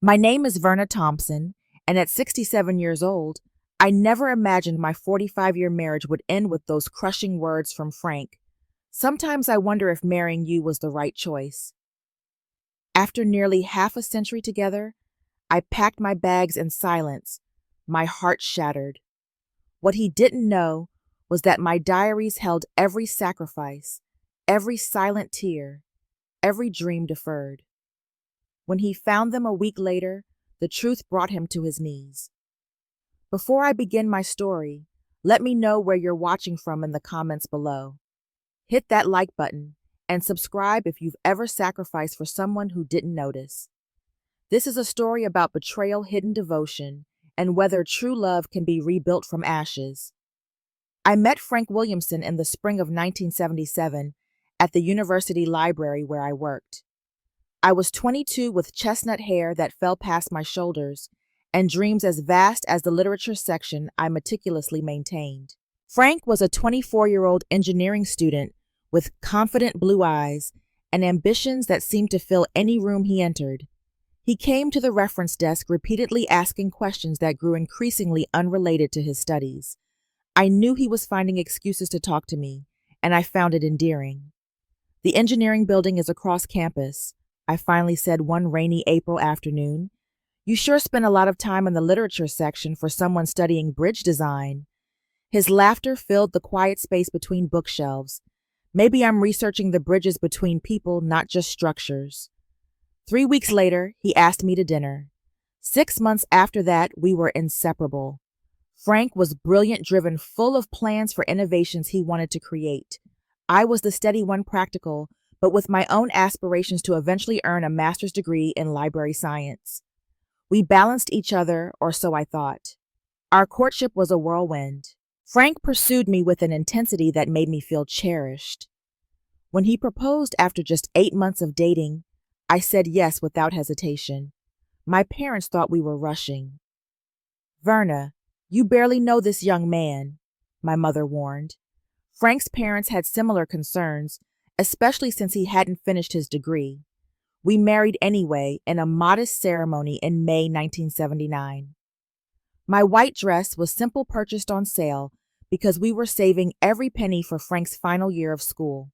My name is Verna Thompson, and at 67 years old, I never imagined my 45-year marriage would end with those crushing words from Frank. Sometimes I wonder if marrying you was the right choice. After nearly half a century together, I packed my bags in silence, my heart shattered. What he didn't know was that my diaries held every sacrifice, every silent tear, every dream deferred. When he found them a week later, the truth brought him to his knees. Before I begin my story, let me know where you're watching from in the comments below. Hit that like button and subscribe if you've ever sacrificed for someone who didn't notice. This is a story about betrayal, hidden devotion, and whether true love can be rebuilt from ashes. I met Frank Williamson in the spring of 1977 at the university library where I worked. I was 22 with chestnut hair that fell past my shoulders and dreams as vast as the literature section I meticulously maintained. Frank was a 24-year-old engineering student with confident blue eyes and ambitions that seemed to fill any room he entered. He came to the reference desk repeatedly asking questions that grew increasingly unrelated to his studies. I knew he was finding excuses to talk to me, and I found it endearing. "The engineering building is across campus," I finally said one rainy April afternoon. "You sure spend a lot of time in the literature section for someone studying bridge design." His laughter filled the quiet space between bookshelves. "Maybe I'm researching the bridges between people, not just structures." 3 weeks later, he asked me to dinner. 6 months after that, we were inseparable. Frank was brilliant, driven, full of plans for innovations he wanted to create. I was the steady one, practical, but with my own aspirations to eventually earn a master's degree in library science. We balanced each other, or so I thought. Our courtship was a whirlwind. Frank pursued me with an intensity that made me feel cherished. When he proposed after just 8 months of dating, I said yes without hesitation. My parents thought we were rushing. "Verna, you barely know this young man," my mother warned. Frank's parents had similar concerns, especially since he hadn't finished his degree. We married anyway in a modest ceremony in May 1979. My white dress was simple, purchased on sale because we were saving every penny for Frank's final year of school.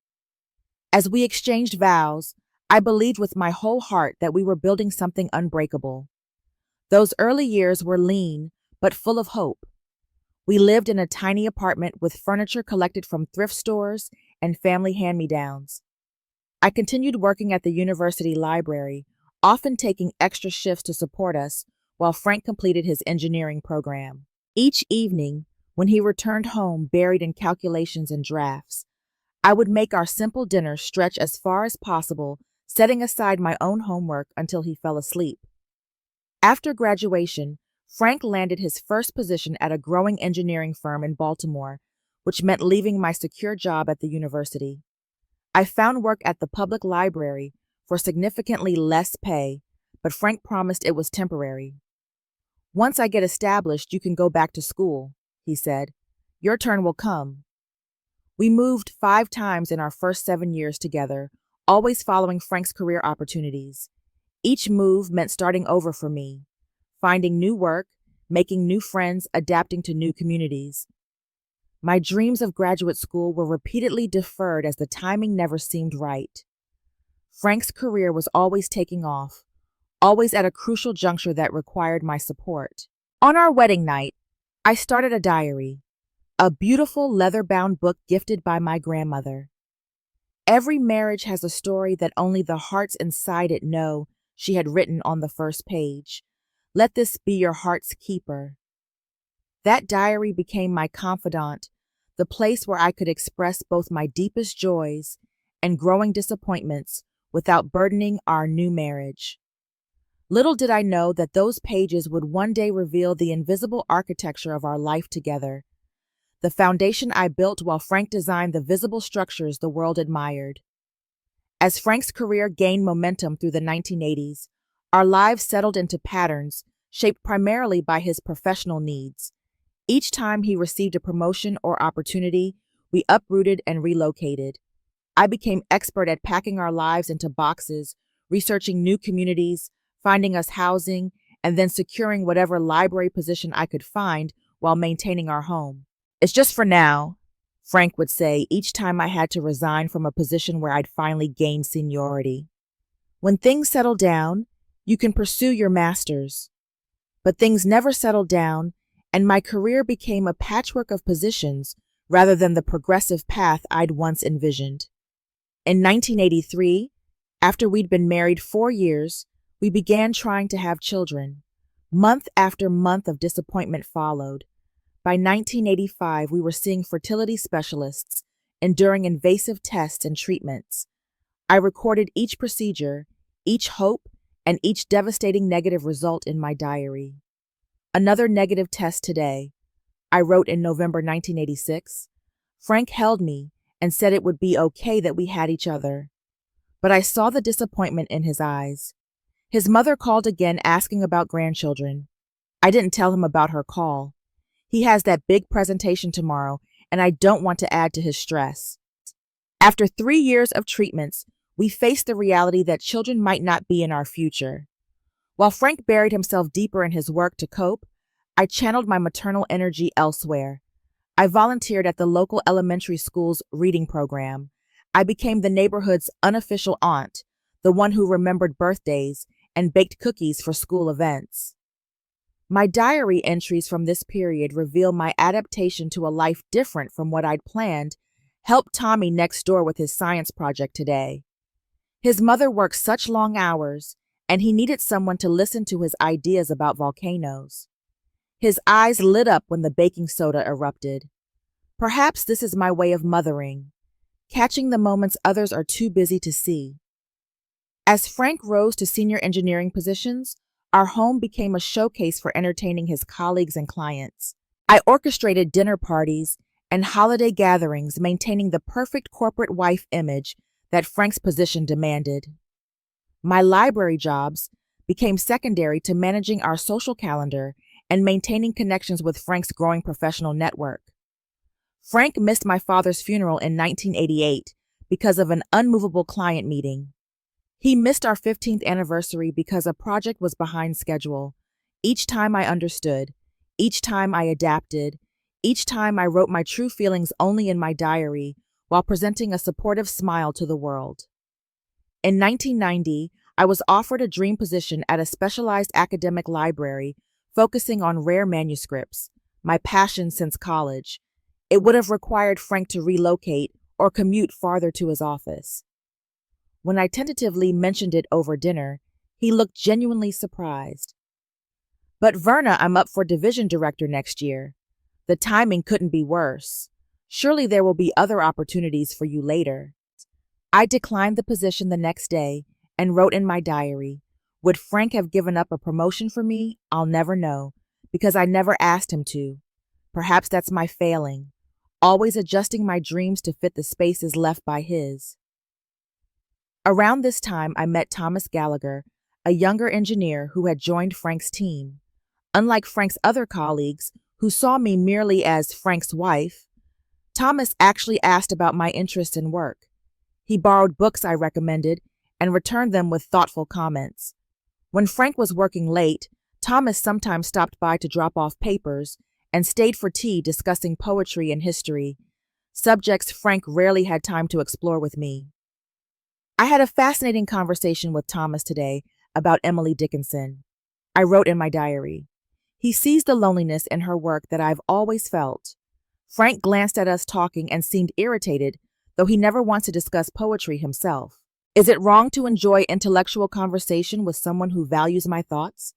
As we exchanged vows, I believed with my whole heart that we were building something unbreakable. Those early years were lean, but full of hope. We lived in a tiny apartment with furniture collected from thrift stores and family hand-me-downs. I continued working at the university library, often taking extra shifts to support us while Frank completed his engineering program. Each evening, when he returned home buried in calculations and drafts, I would make our simple dinner stretch as far as possible, setting aside my own homework until he fell asleep. After graduation, Frank landed his first position at a growing engineering firm in Baltimore, which meant leaving my secure job at the university. I found work at the public library for significantly less pay, but Frank promised it was temporary. "Once I get established, you can go back to school," he said. "Your turn will come." We moved 5 times in our first 7 years together, always following Frank's career opportunities. Each move meant starting over for me, finding new work, making new friends, adapting to new communities. My dreams of graduate school were repeatedly deferred as the timing never seemed right. Frank's career was always taking off, always at a crucial juncture that required my support. On our wedding night, I started a diary, a beautiful leather-bound book gifted by my grandmother. Every marriage has a story that only the hearts inside it know, she had written on the first page. "Let this be your heart's keeper." That diary became my confidant, the place where I could express both my deepest joys and growing disappointments without burdening our new marriage. Little did I know that those pages would one day reveal the invisible architecture of our life together, the foundation I built while Frank designed the visible structures the world admired. As Frank's career gained momentum through the 1980s, our lives settled into patterns shaped primarily by his professional needs. Each time he received a promotion or opportunity, we uprooted and relocated. I became expert at packing our lives into boxes, researching new communities, finding us housing, and then securing whatever library position I could find while maintaining our home. It's just for now, Frank would say each time I had to resign from a position where I'd finally gained seniority. When things settle down, you can pursue your master's. But things never settled down, and my career became a patchwork of positions rather than the progressive path I'd once envisioned. In 1983, after we'd been married 4 years, we began trying to have children. Month after month of disappointment followed. By 1985, we were seeing fertility specialists, enduring invasive tests and treatments. I recorded each procedure, each hope, and each devastating negative result in my diary. Another negative test today, I wrote in November 1986. Frank held me and said it would be okay that we had each other. But I saw the disappointment in his eyes. His mother called again asking about grandchildren. I didn't tell him about her call. He has that big presentation tomorrow, and I don't want to add to his stress. After 3 years of treatments, we faced the reality that children might not be in our future. While Frank buried himself deeper in his work to cope, I channeled my maternal energy elsewhere. I volunteered at the local elementary school's reading program. I became the neighborhood's unofficial aunt, the one who remembered birthdays and baked cookies for school events. My diary entries from this period reveal my adaptation to a life different from what I'd planned, helped Tommy next door with his science project today. His mother worked such long hours, and he needed someone to listen to his ideas about volcanoes. His eyes lit up when the baking soda erupted. Perhaps this is my way of mothering, catching the moments others are too busy to see. As Frank rose to senior engineering positions, our home became a showcase for entertaining his colleagues and clients. I orchestrated dinner parties and holiday gatherings, maintaining the perfect corporate wife image that Frank's position demanded. My library jobs became secondary to managing our social calendar and maintaining connections with Frank's growing professional network. Frank missed my father's funeral in 1988 because of an unmovable client meeting. He missed our 15th anniversary because a project was behind schedule. Each time I understood, each time I adapted, each time I wrote my true feelings only in my diary while presenting a supportive smile to the world. In 1990, I was offered a dream position at a specialized academic library focusing on rare manuscripts, my passion since college. It would have required Frank to relocate or commute farther to his office. When I tentatively mentioned it over dinner, he looked genuinely surprised. But Verna, I'm up for division director next year. The timing couldn't be worse. Surely there will be other opportunities for you later. I declined the position the next day and wrote in my diary, would Frank have given up a promotion for me? I'll never know, because I never asked him to. Perhaps that's my failing, always adjusting my dreams to fit the spaces left by his. Around this time, I met Thomas Gallagher, a younger engineer who had joined Frank's team. Unlike Frank's other colleagues, who saw me merely as Frank's wife, Thomas actually asked about my interest in work. He borrowed books I recommended and returned them with thoughtful comments. When Frank was working late, Thomas sometimes stopped by to drop off papers and stayed for tea discussing poetry and history, subjects Frank rarely had time to explore with me. I had a fascinating conversation with Thomas today about Emily Dickinson. I wrote in my diary, he sees the loneliness in her work that I've always felt. Frank glanced at us talking and seemed irritated, though he never wants to discuss poetry himself. Is it wrong to enjoy intellectual conversation with someone who values my thoughts?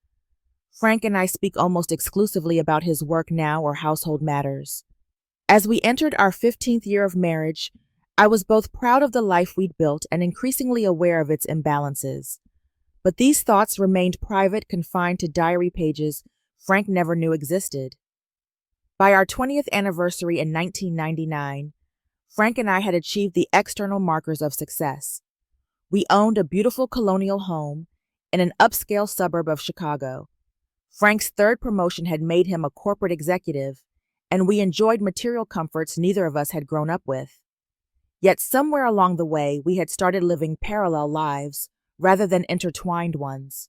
Frank and I speak almost exclusively about his work now or household matters. As we entered our 15th year of marriage, I was both proud of the life we'd built and increasingly aware of its imbalances. But these thoughts remained private, confined to diary pages Frank never knew existed. By our 20th anniversary in 1999, Frank and I had achieved the external markers of success. We owned a beautiful colonial home in an upscale suburb of Chicago. Frank's third promotion had made him a corporate executive, and we enjoyed material comforts neither of us had grown up with. Yet somewhere along the way, we had started living parallel lives rather than intertwined ones.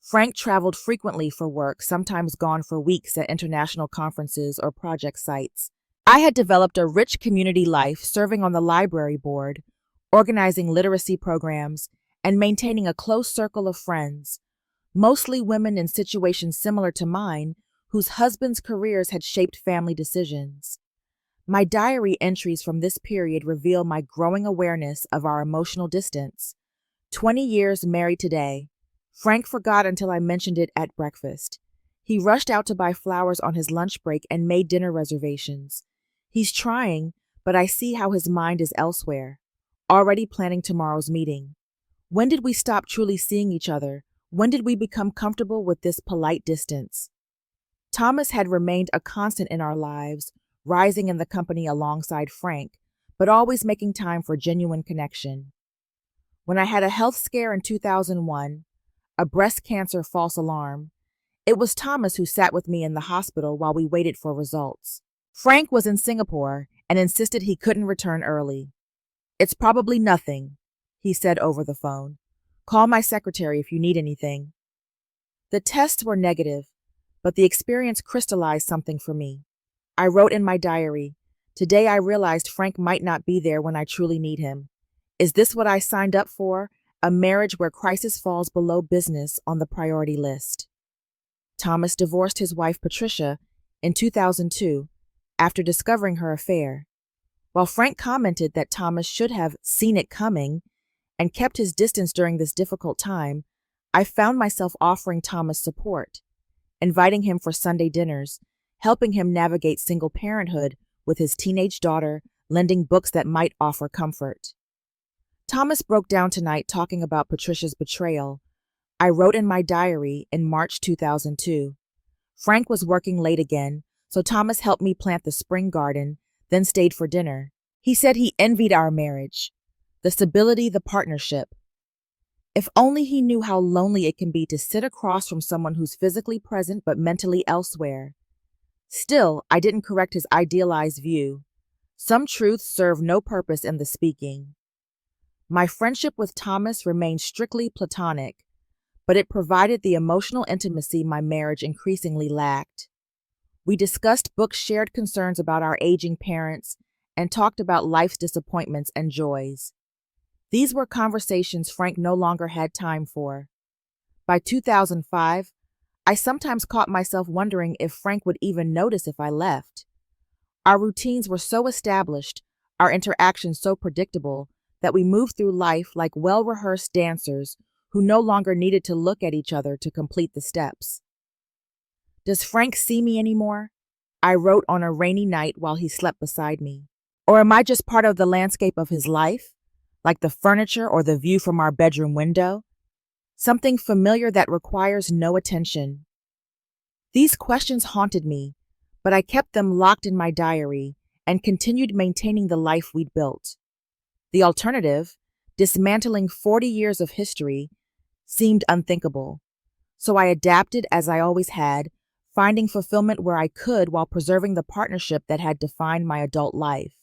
Frank traveled frequently for work, sometimes gone for weeks at international conferences or project sites. I had developed a rich community life serving on the library board, organizing literacy programs, and maintaining a close circle of friends, mostly women in situations similar to mine, whose husbands' careers had shaped family decisions. My diary entries from this period reveal my growing awareness of our emotional distance. 20 years married today. Frank forgot until I mentioned it at breakfast. He rushed out to buy flowers on his lunch break and made dinner reservations. He's trying, but I see how his mind is elsewhere, already planning tomorrow's meeting. When did we stop truly seeing each other? When did we become comfortable with this polite distance? Thomas had remained a constant in our lives, rising in the company alongside Frank, but always making time for genuine connection. When I had a health scare in 2001, a breast cancer false alarm, it was Thomas who sat with me in the hospital while we waited for results. Frank was in Singapore and insisted he couldn't return early. "It's probably nothing," he said over the phone. "Call my secretary if you need anything." The tests were negative, but the experience crystallized something for me. I wrote in my diary, "Today I realized Frank might not be there when I truly need him. Is this what I signed up for? A marriage where crisis falls below business on the priority list." Thomas divorced his wife Patricia in 2002 after discovering her affair. While Frank commented that Thomas should have seen it coming and kept his distance during this difficult time, I found myself offering Thomas support, inviting him for Sunday dinners, helping him navigate single parenthood with his teenage daughter, lending books that might offer comfort. Thomas broke down tonight talking about Patricia's betrayal. I wrote in my diary in March 2002. Frank was working late again, so Thomas helped me plant the spring garden, then stayed for dinner. He said he envied our marriage, the stability, the partnership. If only he knew how lonely it can be to sit across from someone who's physically present but mentally elsewhere. Still, I didn't correct his idealized view. Some truths serve no purpose in the speaking. My friendship with Thomas remained strictly platonic, but it provided the emotional intimacy my marriage increasingly lacked. We discussed books, shared concerns about our aging parents, and talked about life's disappointments and joys. These were conversations Frank no longer had time for. By 2005, I sometimes caught myself wondering if Frank would even notice if I left. Our routines were so established, our interactions so predictable, that we moved through life like well-rehearsed dancers who no longer needed to look at each other to complete the steps. "Does Frank see me anymore?" I wrote on a rainy night while he slept beside me. "Or am I just part of the landscape of his life, like the furniture or the view from our bedroom window? Something familiar that requires no attention?" These questions haunted me, but I kept them locked in my diary and continued maintaining the life we'd built. The alternative, dismantling 40 years of history, seemed unthinkable. So I adapted as I always had, finding fulfillment where I could while preserving the partnership that had defined my adult life.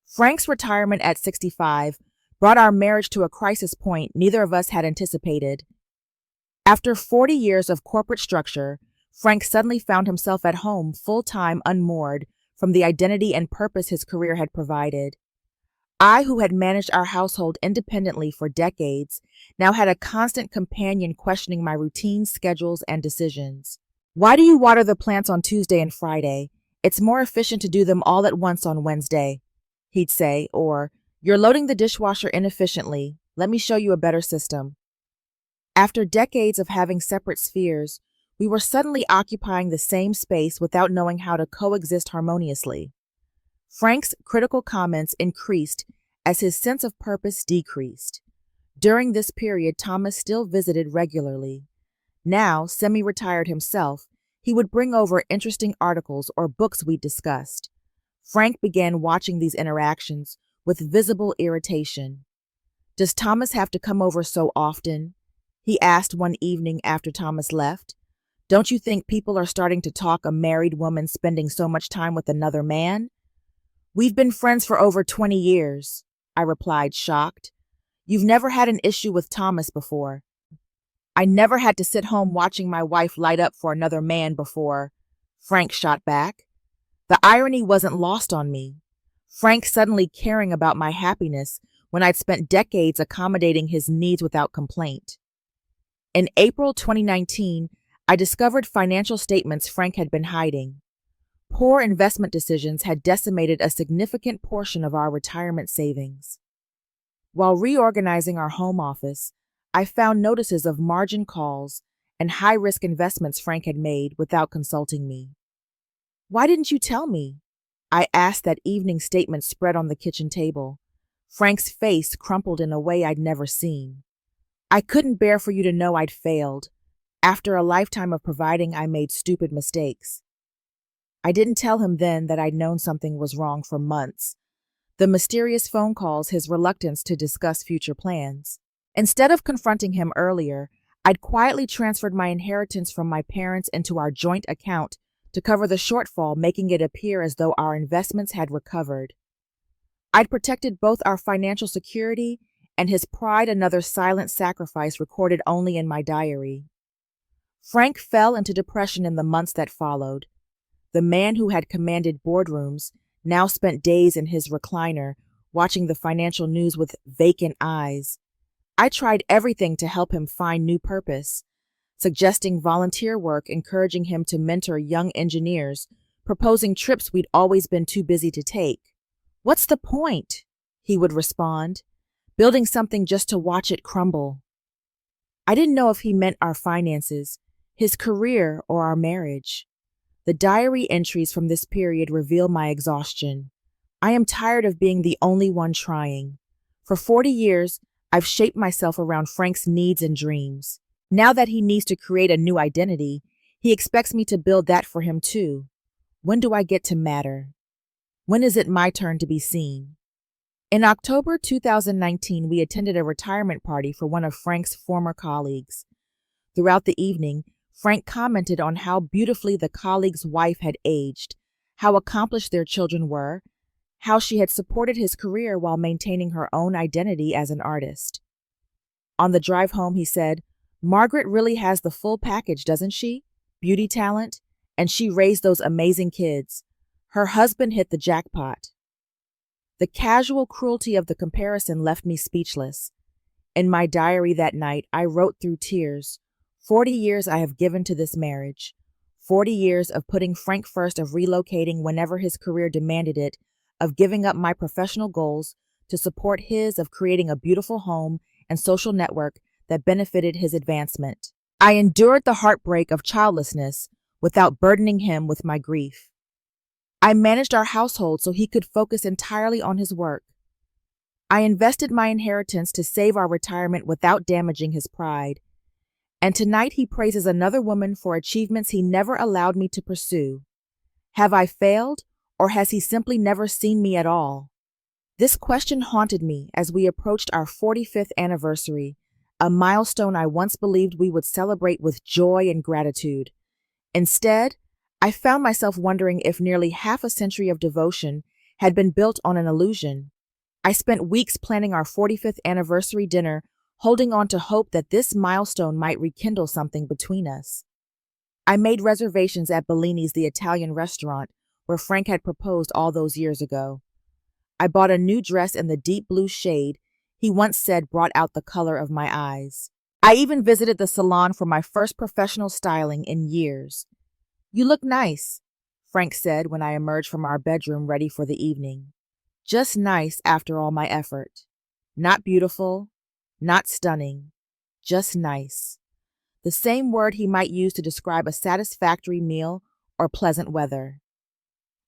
Frank's retirement at 65 brought our marriage to a crisis point neither of us had anticipated. After 40 years of corporate structure, Frank suddenly found himself at home, full-time, unmoored from the identity and purpose his career had provided. I, who had managed our household independently for decades, now had a constant companion questioning my routines, schedules, and decisions. "Why do you water the plants on Tuesday and Friday? It's more efficient to do them all at once on Wednesday," he'd say, or, "You're loading the dishwasher inefficiently. Let me show you a better system." After decades of having separate spheres, we were suddenly occupying the same space without knowing how to coexist harmoniously. Frank's critical comments increased as his sense of purpose decreased. During this period, Thomas still visited regularly. Now, semi-retired himself, he would bring over interesting articles or books we discussed. Frank began watching these interactions with visible irritation. "Does Thomas have to come over so often?" he asked one evening after Thomas left. "Don't you think people are starting to talk a married woman spending so much time with another man?" "We've been friends for over 20 years, I replied, shocked. "You've never had an issue with Thomas before." I never had to sit home watching my wife light up for another man before, Frank shot back. The irony wasn't lost on me. Frank suddenly caring about my happiness when I'd spent decades accommodating his needs without complaint. In April 2019, I discovered financial statements Frank had been hiding. Poor investment decisions had decimated a significant portion of our retirement savings. While reorganizing our home office, I found notices of margin calls and high-risk investments Frank had made without consulting me. "Why didn't you tell me?" I asked that evening statement spread on the kitchen table. Frank's face crumpled in a way I'd never seen. "I couldn't bear for you to know I'd failed. After a lifetime of providing, I made stupid mistakes." I didn't tell him then that I'd known something was wrong for months. The mysterious phone calls, his reluctance to discuss future plans. Instead of confronting him earlier, I'd quietly transferred my inheritance from my parents into our joint account to cover the shortfall, making it appear as though our investments had recovered. I'd protected both our financial security and his pride, another silent sacrifice recorded only in my diary. Frank fell into depression in the months that followed. The man who had commanded boardrooms now spent days in his recliner, watching the financial news with vacant eyes. I tried everything to help him find new purpose, suggesting volunteer work, encouraging him to mentor young engineers, proposing trips we'd always been too busy to take. "What's the point?" he would respond, "building something just to watch it crumble." I didn't know if he meant our finances, his career, or our marriage. The diary entries from this period reveal my exhaustion. I am tired of being the only one trying. For 40 years, I've shaped myself around Frank's needs and dreams. Now that he needs to create a new identity, he expects me to build that for him too. When do I get to matter? When is it my turn to be seen? In October 2019, we attended a retirement party for one of Frank's former colleagues. Throughout the evening, Frank commented on how beautifully the colleague's wife had aged, how accomplished their children were, how she had supported his career while maintaining her own identity as an artist. On the drive home, he said, "Margaret really has the full package, doesn't she? Beauty, talent, and she raised those amazing kids. Her husband hit the jackpot." The casual cruelty of the comparison left me speechless. In my diary that night, I wrote through tears, 40 years I have given to this marriage. 40 years of putting Frank first, of relocating whenever his career demanded it, of giving up my professional goals to support his, of creating a beautiful home and social network that benefited his advancement. I endured the heartbreak of childlessness without burdening him with my grief. I managed our household so he could focus entirely on his work. I invested my inheritance to save our retirement without damaging his pride. And tonight he praises another woman for achievements he never allowed me to pursue. Have I failed, or has he simply never seen me at all? This question haunted me as we approached our 45th anniversary, a milestone I once believed we would celebrate with joy and gratitude. Instead, I found myself wondering if nearly half a century of devotion had been built on an illusion. I spent weeks planning our 45th anniversary dinner, holding on to hope that this milestone might rekindle something between us. I made reservations at Bellini's, the Italian restaurant where Frank had proposed all those years ago. I bought a new dress in the deep blue shade he once said brought out the color of my eyes. I even visited the salon for my first professional styling in years. "You look nice," Frank said when I emerged from our bedroom ready for the evening. Just nice after all my effort. Not beautiful, not stunning, just nice. The same word he might use to describe a satisfactory meal or pleasant weather.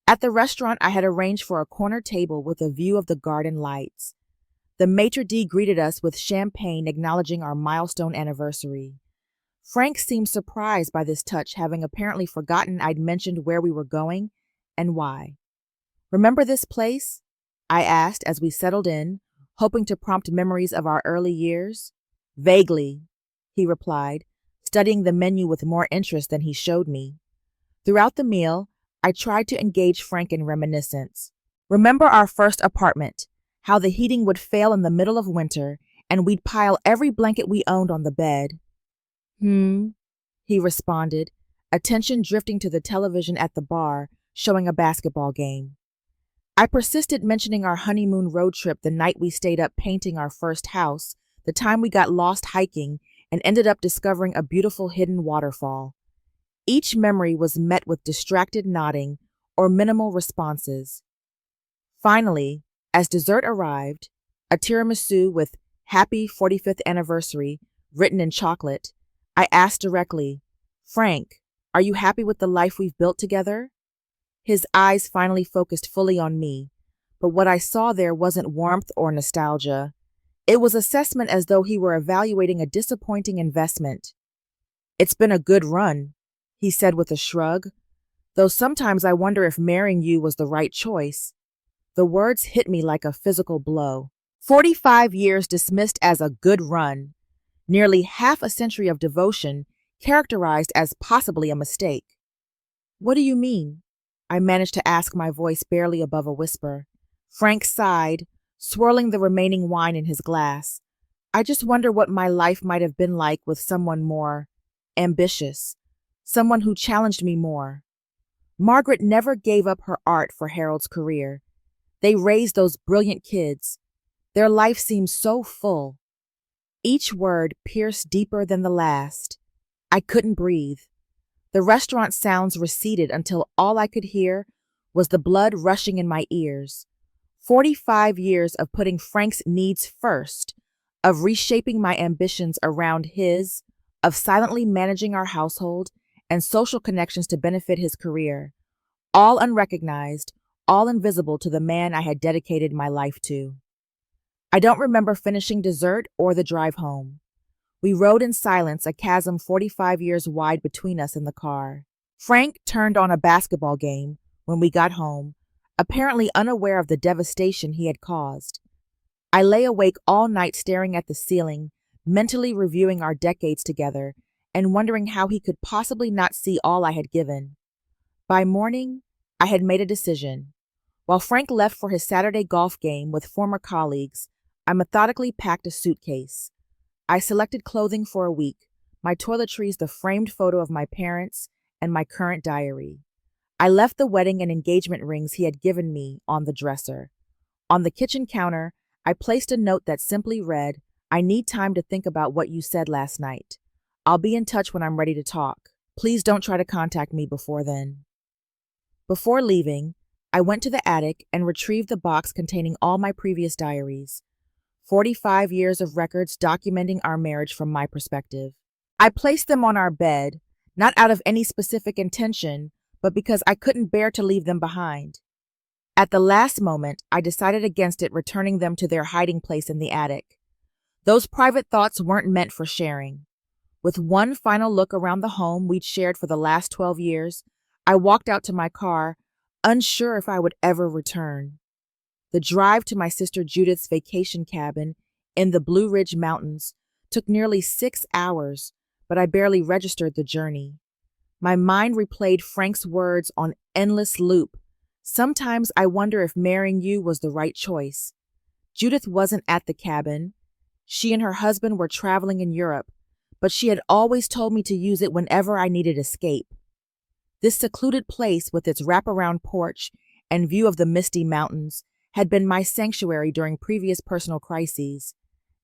At the restaurant, I had arranged for a corner table with a view of the garden lights. The maitre d' greeted us with champagne, acknowledging our milestone anniversary. Frank seemed surprised by this touch, having apparently forgotten I'd mentioned where we were going and why. "Remember this place?" I asked as we settled in, hoping to prompt memories of our early years. "Vaguely," he replied, studying the menu with more interest than he showed me. Throughout the meal, I tried to engage Frank in reminiscence. "Remember our first apartment, how the heating would fail in the middle of winter, and we'd pile every blanket we owned on the bed?" Hmm, he responded, attention drifting to the television at the bar, showing a basketball game. I persisted, mentioning our honeymoon road trip, the night we stayed up painting our first house, the time we got lost hiking and ended up discovering a beautiful hidden waterfall. Each memory was met with distracted nodding or minimal responses. Finally, as dessert arrived, a tiramisu with Happy 45th Anniversary written in chocolate, I asked directly, Frank, are you happy with the life we've built together? His eyes finally focused fully on me, but what I saw there wasn't warmth or nostalgia. It was assessment, as though he were evaluating a disappointing investment. It's been a good run, he said with a shrug, though sometimes I wonder if marrying you was the right choice. The words hit me like a physical blow. 45 years dismissed as a good run. Nearly half a century of devotion characterized as possibly a mistake. What do you mean? I managed to ask, my voice barely above a whisper. Frank sighed, swirling the remaining wine in his glass. I just wonder what my life might have been like with someone more ambitious, someone who challenged me more. Margaret never gave up her art for Harold's career. They raised those brilliant kids. Their life seemed so full. Each word pierced deeper than the last. I couldn't breathe. The restaurant sounds receded until all I could hear was the blood rushing in my ears. 45 years of putting Frank's needs first, of reshaping my ambitions around his, of silently managing our household and social connections to benefit his career, all unrecognized, all invisible to the man I had dedicated my life to. I don't remember finishing dessert or the drive home. We rode in silence, a chasm 45 years wide between us in the car. Frank turned on a basketball game when we got home, apparently unaware of the devastation he had caused. I lay awake all night staring at the ceiling, mentally reviewing our decades together and wondering how he could possibly not see all I had given. By morning, I had made a decision. While Frank left for his Saturday golf game with former colleagues, I methodically packed a suitcase. I selected clothing for a week, my toiletries the framed photo of my parents and my current diary. I left the wedding and engagement rings he had given me on the dresser. On the kitchen counter, I placed a note that simply read, I need time to think about what you said last night. I'll be in touch when I'm ready to talk. Please don't try to contact me before then. Before leaving, I went to the attic and retrieved the box containing all my previous diaries. 45 years of records documenting our marriage from my perspective. I placed them on our bed, not out of any specific intention, but because I couldn't bear to leave them behind. At the last moment, I decided against it, returning them to their hiding place in the attic. Those private thoughts weren't meant for sharing. With one final look around the home we'd shared for the last 12 years, I walked out to my car, unsure if I would ever return. The drive to my sister Judith's vacation cabin in the Blue Ridge Mountains took nearly 6 hours, but I barely registered the journey. My mind replayed Frank's words on endless loop. Sometimes I wonder if marrying you was the right choice. Judith wasn't at the cabin. She and her husband were traveling in Europe, but she had always told me to use it whenever I needed escape. This secluded place with its wraparound porch and view of the misty mountains had been my sanctuary during previous personal crises.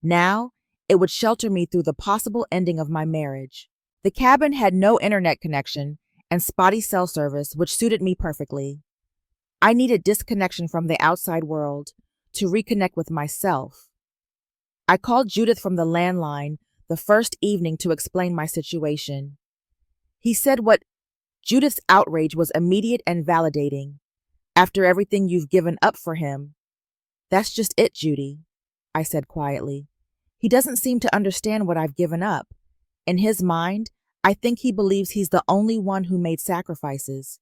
Now, it would shelter me through the possible ending of my marriage. The cabin had no internet connection and spotty cell service, which suited me perfectly. I needed disconnection from the outside world to reconnect with myself. I called Judith from the landline the first evening to explain my situation. He said what Judith's outrage was immediate and validating. After everything you've given up for him. That's just it, Judy, I said quietly. He doesn't seem to understand what I've given up. In his mind, I think he believes he's the only one who made sacrifices.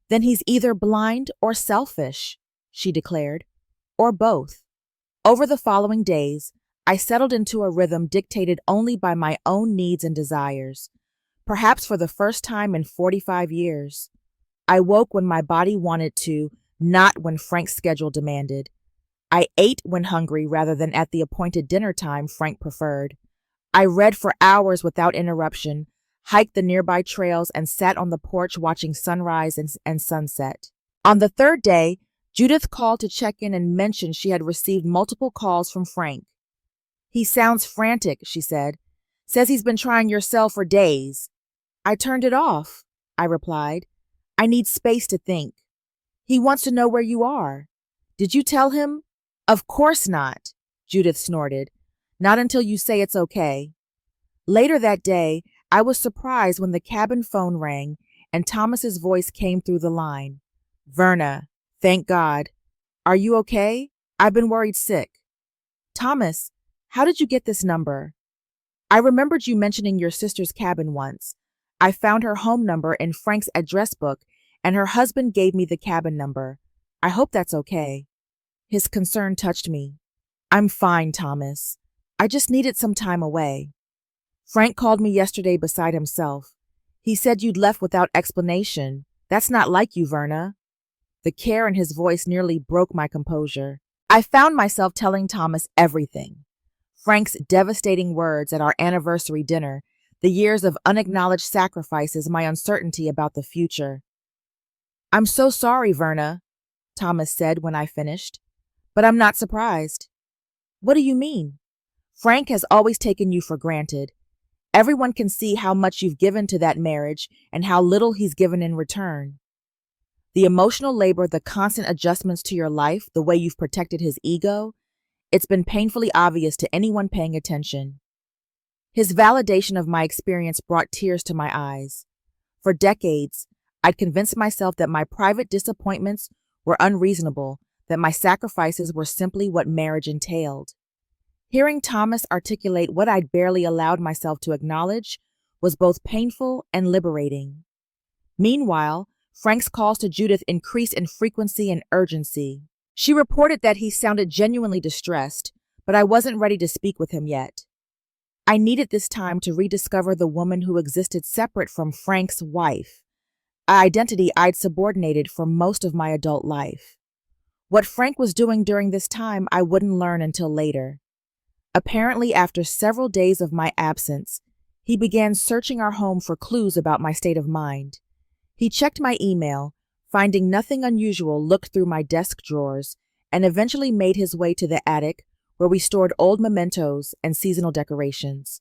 Then he's either blind or selfish, she declared, or both. Over the following days, I settled into a rhythm dictated only by my own needs and desires. Perhaps for the first time in 45 years, I woke when my body wanted to, not when Frank's schedule demanded. I ate when hungry rather than at the appointed dinner time Frank preferred. I read for hours without interruption, hiked the nearby trails, and sat on the porch watching sunrise and sunset. On the third day, Judith called to check in and mentioned she had received multiple calls from Frank. "He sounds frantic," she said. "Says he's been trying your cell for days." "I turned it off," I replied. "I need space to think." "He wants to know where you are." "Did you tell him?" "Of course not," Judith snorted. "Not until you say it's okay." Later that day, I was surprised when the cabin phone rang and Thomas's voice came through the line. "Verna, thank God. Are you okay? I've been worried sick." "Thomas, how did you get this number?" "I remembered you mentioning your sister's cabin once. I found her home number in Frank's address book, and her husband gave me the cabin number. I hope that's okay." His concern touched me. "I'm fine, Thomas. I just needed some time away. Frank called me yesterday beside himself. He said you'd left without explanation. That's not like you, Verna." The care in his voice nearly broke my composure. I found myself telling Thomas everything. Frank's devastating words at our anniversary dinner, the years of unacknowledged sacrifices, my uncertainty about the future. "I'm so sorry, Verna," Thomas said when I finished. "But I'm not surprised." "What do you mean?" "Frank has always taken you for granted. Everyone can see how much you've given to that marriage and how little he's given in return. The emotional labor, the constant adjustments to your life, the way you've protected his ego, it's been painfully obvious to anyone paying attention." His validation of my experience brought tears to my eyes. For decades, I'd convinced myself that my private disappointments were unreasonable, that my sacrifices were simply what marriage entailed. Hearing Thomas articulate what I'd barely allowed myself to acknowledge was both painful and liberating. Meanwhile, Frank's calls to Judith increased in frequency and urgency. She reported that he sounded genuinely distressed, but I wasn't ready to speak with him yet. I needed this time to rediscover the woman who existed separate from Frank's wife, an identity I'd subordinated for most of my adult life. What Frank was doing during this time, I wouldn't learn until later. Apparently, after several days of my absence, he began searching our home for clues about my state of mind. He checked my email, finding nothing unusual, looked through my desk drawers, and eventually made his way to the attic where we stored old mementos and seasonal decorations.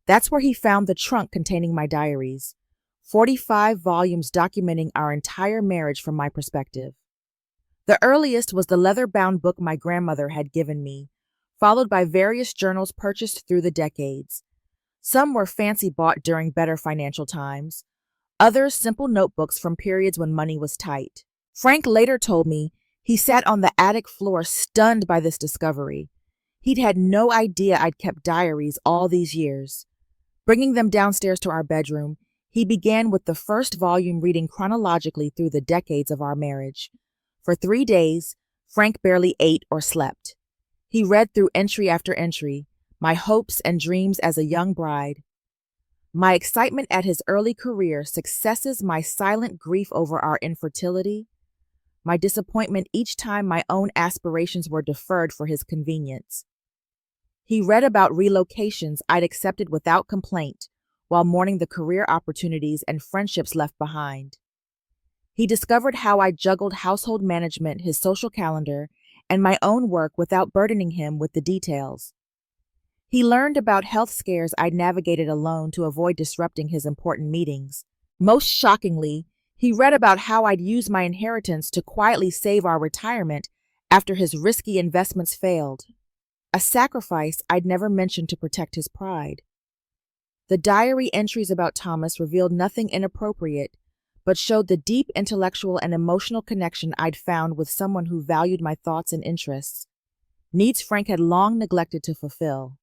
That's where he found the trunk containing my diaries, 45 volumes documenting our entire marriage from my perspective. The earliest was the leather-bound book my grandmother had given me, followed by various journals purchased through the decades. Some were fancy bought during better financial times, others simple notebooks from periods when money was tight. Frank later told me he sat on the attic floor stunned by this discovery. He'd had no idea I'd kept diaries all these years. Bringing them downstairs to our bedroom, he began with the first volume, reading chronologically through the decades of our marriage. For 3 days, Frank barely ate or slept. He read through entry after entry, my hopes and dreams as a young bride, my excitement at his early career, successes, my silent grief over our infertility, my disappointment each time my own aspirations were deferred for his convenience. He read about relocations I'd accepted without complaint while mourning the career opportunities and friendships left behind. He discovered how I juggled household management, his social calendar, and my own work without burdening him with the details. He learned about health scares I'd navigated alone to avoid disrupting his important meetings. Most shockingly, he read about how I'd used my inheritance to quietly save our retirement after his risky investments failed, a sacrifice I'd never mentioned to protect his pride. The diary entries about Thomas revealed nothing inappropriate, but showed the deep intellectual and emotional connection I'd found with someone who valued my thoughts and interests, needs Frank had long neglected to fulfill.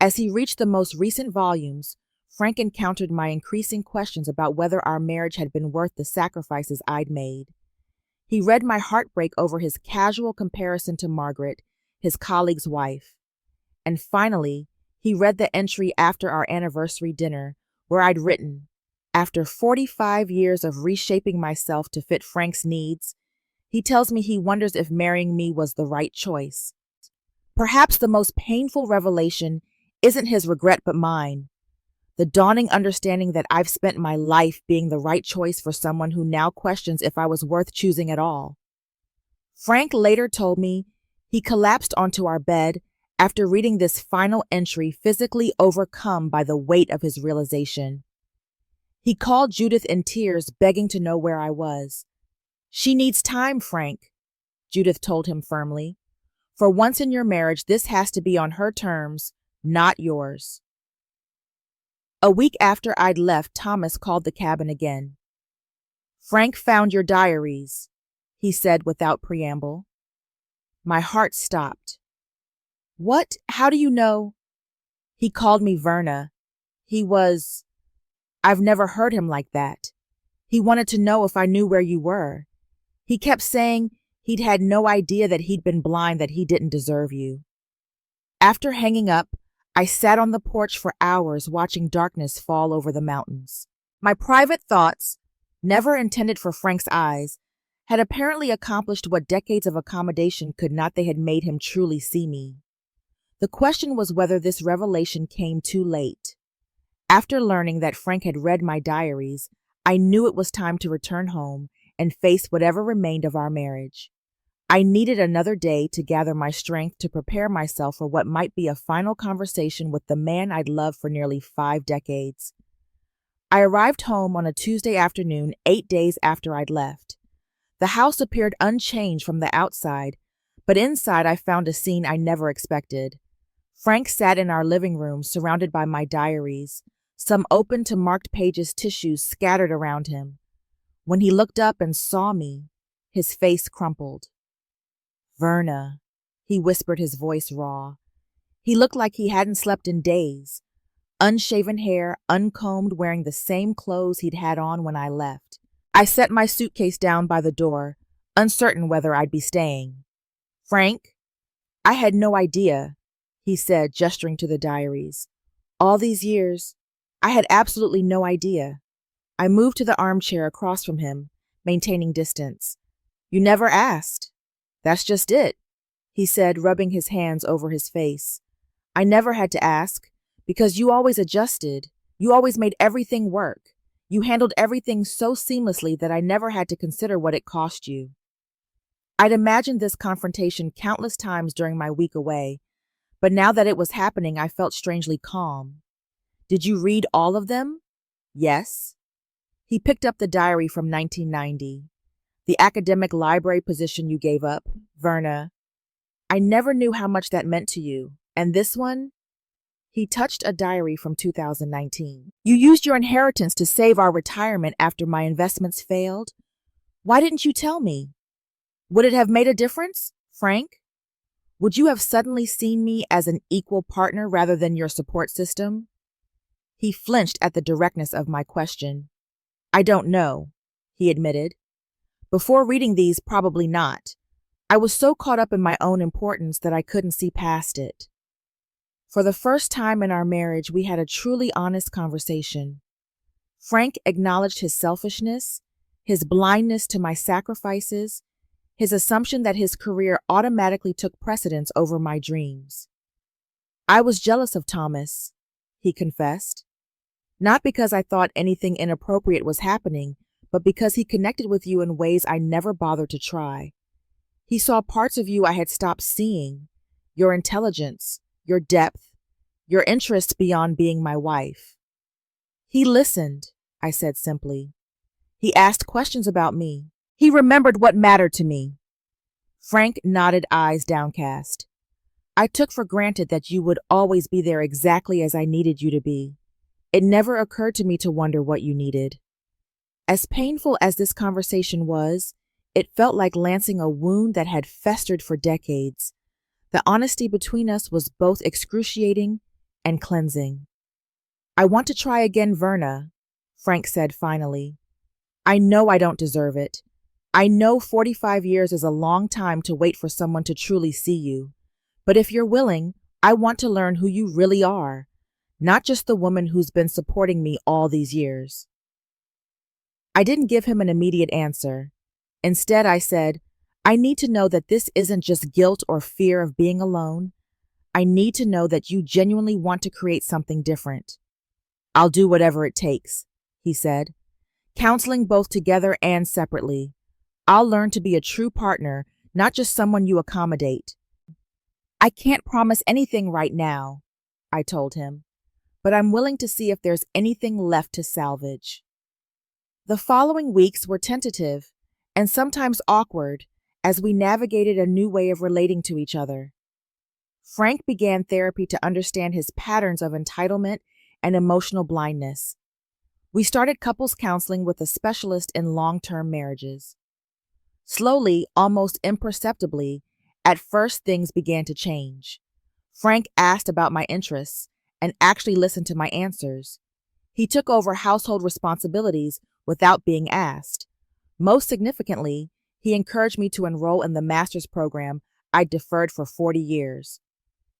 As he reached the most recent volumes, Frank encountered my increasing questions about whether our marriage had been worth the sacrifices I'd made. He read my heartbreak over his casual comparison to Margaret, his colleague's wife. And finally, he read the entry after our anniversary dinner, where I'd written, "After 45 years of reshaping myself to fit Frank's needs, he tells me he wonders if marrying me was the right choice." Perhaps the most painful revelation isn't his regret but mine. The dawning understanding that I've spent my life being the right choice for someone who now questions if I was worth choosing at all. Frank later told me he collapsed onto our bed after reading this final entry, physically overcome by the weight of his realization. He called Judith in tears, begging to know where I was. "She needs time, Frank," Judith told him firmly. "For once in your marriage, this has to be on her terms, not yours." A week after I'd left, Thomas called the cabin again. "Frank found your diaries," he said without preamble. My heart stopped. "What? How do you know?" "He called me Verna. I've never heard him like that. He wanted to know if I knew where you were. He kept saying he'd had no idea that he'd been blind, that he didn't deserve you." After hanging up, I sat on the porch for hours watching darkness fall over the mountains. My private thoughts, never intended for Frank's eyes, had apparently accomplished what decades of accommodation could not. They had made him truly see me. The question was whether this revelation came too late. After learning that Frank had read my diaries, I knew it was time to return home and face whatever remained of our marriage. I needed another day to gather my strength to prepare myself for what might be a final conversation with the man I'd loved for nearly 5 decades. I arrived home on a Tuesday afternoon, 8 days after I'd left. The house appeared unchanged from the outside, but inside I found a scene I never expected. Frank sat in our living room, surrounded by my diaries, some open to marked pages, tissues scattered around him. When he looked up and saw me, his face crumpled. "Verna," he whispered, his voice raw. He looked like he hadn't slept in days. Unshaven hair, uncombed, wearing the same clothes he'd had on when I left. I set my suitcase down by the door, uncertain whether I'd be staying. "Frank, I had no idea," he said, gesturing to the diaries. "All these years, I had absolutely no idea." I moved to the armchair across from him, maintaining distance. "You never asked." "That's just it," he said, rubbing his hands over his face. "I never had to ask, because you always adjusted. You always made everything work. You handled everything so seamlessly that I never had to consider what it cost you." I'd imagined this confrontation countless times during my week away, but now that it was happening, I felt strangely calm. "Did you read all of them?" "Yes." He picked up the diary from 1990. "The academic library position you gave up, Verna. I never knew how much that meant to you. And this one?" He touched a diary from 2019. "You used your inheritance to save our retirement after my investments failed. Why didn't you tell me? Would it have made a difference, Frank? Would you have suddenly seen me as an equal partner rather than your support system?" He flinched at the directness of my question. "I don't know," he admitted. "Before reading these, probably not. I was so caught up in my own importance that I couldn't see past it." For the first time in our marriage, we had a truly honest conversation. Frank acknowledged his selfishness, his blindness to my sacrifices, his assumption that his career automatically took precedence over my dreams. "I was jealous of Thomas," he confessed. "Not because I thought anything inappropriate was happening, but because he connected with you in ways I never bothered to try. He saw parts of you I had stopped seeing, your intelligence, your depth, your interests beyond being my wife." "He listened," I said simply. "He asked questions about me. He remembered what mattered to me." Frank nodded, eyes downcast. "I took for granted that you would always be there exactly as I needed you to be. It never occurred to me to wonder what you needed." As painful as this conversation was, it felt like lancing a wound that had festered for decades. The honesty between us was both excruciating and cleansing. "I want to try again, Verna," Frank said finally. "I know I don't deserve it. I know 45 years is a long time to wait for someone to truly see you. But if you're willing, I want to learn who you really are, not just the woman who's been supporting me all these years." I didn't give him an immediate answer. Instead, I said, "I need to know that this isn't just guilt or fear of being alone. I need to know that you genuinely want to create something different. I'll do whatever it takes, he said, counseling both together and separately. I'll learn to be a true partner, not just someone you accommodate. I can't promise anything right now, I told him, but I'm willing to see if there's anything left to salvage. The following weeks were tentative and sometimes awkward as we navigated a new way of relating to each other. Frank began therapy to understand his patterns of entitlement and emotional blindness. We started couples counseling with a specialist in long-term marriages. Slowly, almost imperceptibly, at first things began to change. Frank asked about my interests and actually listened to my answers. He took over household responsibilities without being asked. Most significantly, he encouraged me to enroll in the master's program I'd deferred for 40 years.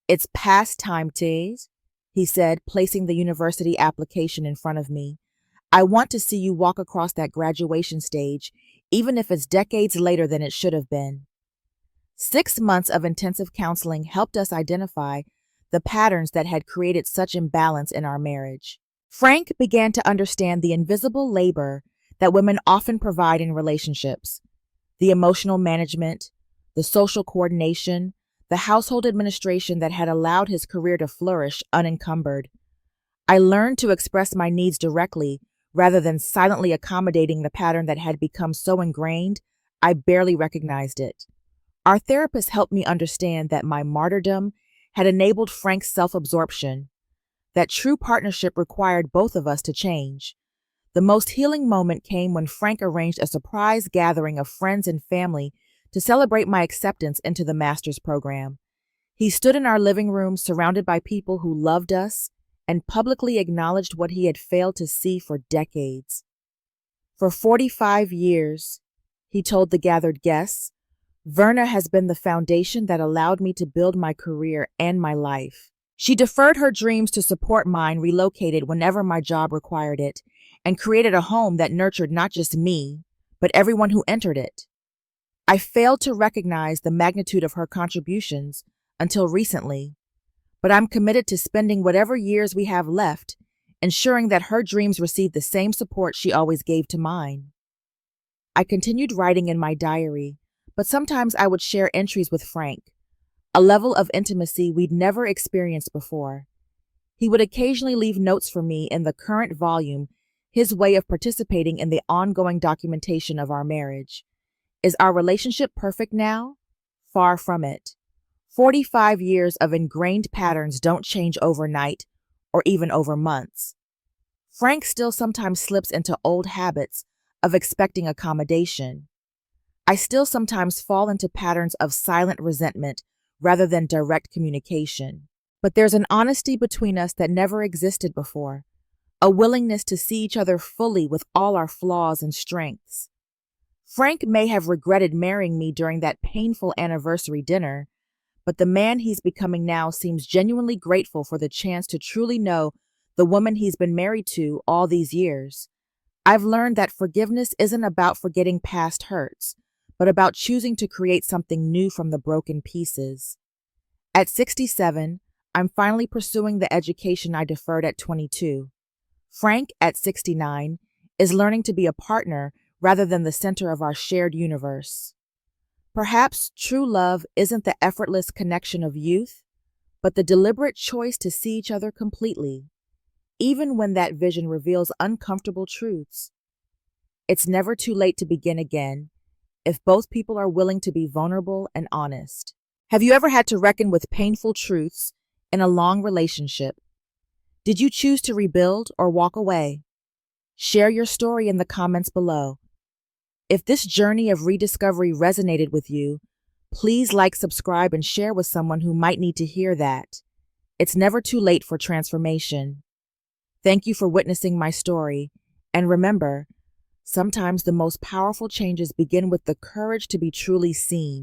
It's past time, Tees, he said, placing the university application in front of me. I want to see you walk across that graduation stage, even if it's decades later than it should have been. 6 months of intensive counseling helped us identify the patterns that had created such imbalance in our marriage. Frank began to understand the invisible labor that women often provide in relationships: the emotional management, the social coordination, the household administration that had allowed his career to flourish unencumbered. I learned to express my needs directly rather than silently accommodating the pattern that had become so ingrained I barely recognized it. Our therapist helped me understand that my martyrdom had enabled Frank's self-absorption, that true partnership required both of us to change. The most healing moment came when Frank arranged a surprise gathering of friends and family to celebrate my acceptance into the master's program. He stood in our living room surrounded by people who loved us and publicly acknowledged what he had failed to see for decades. For 45 years, he told the gathered guests, Verna has been the foundation that allowed me to build my career and my life. She deferred her dreams to support mine, relocated whenever my job required it, and created a home that nurtured not just me, but everyone who entered it. I failed to recognize the magnitude of her contributions until recently, but I'm committed to spending whatever years we have left, ensuring that her dreams receive the same support she always gave to mine. I continued writing in my diary, but sometimes I would share entries with Frank, a level of intimacy we'd never experienced before. He would occasionally leave notes for me in the current volume, his way of participating in the ongoing documentation of our marriage. Is our relationship perfect now? Far from it. 45 years of ingrained patterns don't change overnight or even over months. Frank still sometimes slips into old habits of expecting accommodation. I still sometimes fall into patterns of silent resentment rather than direct communication. But there's an honesty between us that never existed before, a willingness to see each other fully with all our flaws and strengths. Frank may have regretted marrying me during that painful anniversary dinner, but the man he's becoming now seems genuinely grateful for the chance to truly know the woman he's been married to all these years. I've learned that forgiveness isn't about forgetting past hurts, but about choosing to create something new from the broken pieces. At 67, I'm finally pursuing the education I deferred at 22. Frank, at 69, is learning to be a partner rather than the center of our shared universe. Perhaps true love isn't the effortless connection of youth, but the deliberate choice to see each other completely, even when that vision reveals uncomfortable truths. It's never too late to begin again, if both people are willing to be vulnerable and honest. Have you ever had to reckon with painful truths in a long relationship? Did you choose to rebuild or walk away? Share your story in the comments below. If this journey of rediscovery resonated with you, please like, subscribe, and share with someone who might need to hear that. It's never too late for transformation. Thank you for witnessing my story, and remember, sometimes the most powerful changes begin with the courage to be truly seen.